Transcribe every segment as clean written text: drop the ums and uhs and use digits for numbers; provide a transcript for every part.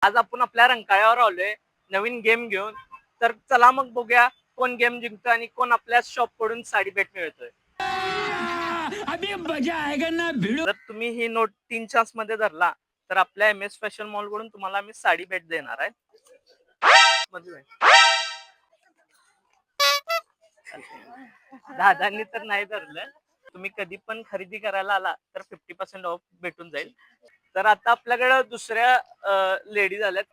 आज आपण आपल्या रंकाळ्यावर आलोय नवीन गेम घेऊन. तर चला मग बघूया कोण गेम जिंकतो आणि कोण आपल्या शॉप कडून साडी भेट मिळतोय. अभी मजा आएगा ना भिड़ो. जर तुम्ही ही नोट 3 चान्स मध्ये धरला तर आपल्या MS फॅशन मॉल कडून तुम्हाला मी साडी भेट देणार आहे. दादांनी तर नाही धरलं. तुम्ही कधी पण खरेदी करायला आला तर 50% ऑफ भेटून जाईल. तर आता आपल्याकडे दुसऱ्या लेडीज आल्यात.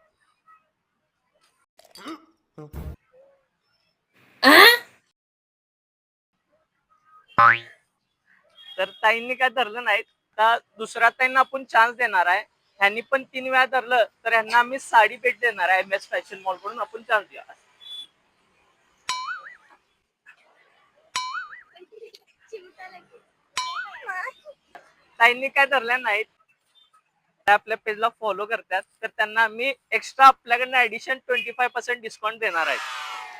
तर ताईंनी काय धरलं नाही. तर दुसऱ्या ताईंना आपण चान्स देणार आहे. ह्यांनी पण 3 वेळा धरलं तर ह्यांना आम्ही साडी भेट देणार आहे. MS फॅशन मॉल कडून आपण चान्स द्या. ताईंनी काय धरल्या नाहीत. आपल्या पेजला फॉलो करतात तर त्यांना आम्ही एक्स्ट्रा आपल्याकडनं ऍडिशन 25% डिस्काउंट देणार आहे.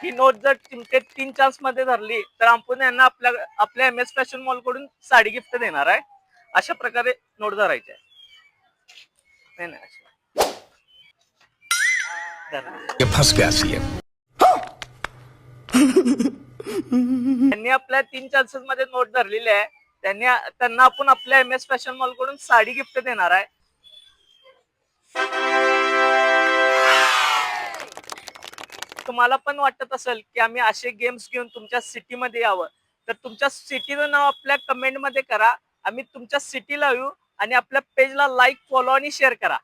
ही नोट जर तुमचे 3 चान्स मध्ये धरली तर आपण यांना आपल्या MS फॅशन मॉल कडून साडी गिफ्ट देणार आहे. अशा प्रकारे नोट धरायची आहे. फंस गया सीएम. त्यांनी आपल्या 3 चान्सेस मध्ये नोट धरलेली आहे. त्यांना आपण आपल्या MS फॅशन मॉल कडून साडी गिफ्ट देणार आहे. तुम्हाला पण वाटत असेल की आम्ही असे गेम्स घेऊन तुमच्या सिटीमध्ये यावं तर तुमच्या सिटीचं नाव आपल्या कमेंट मध्ये करा. आम्ही तुमच्या सिटीला येऊ आणि आपल्या पेजला लाईक, फॉलो आणि शेअर करा.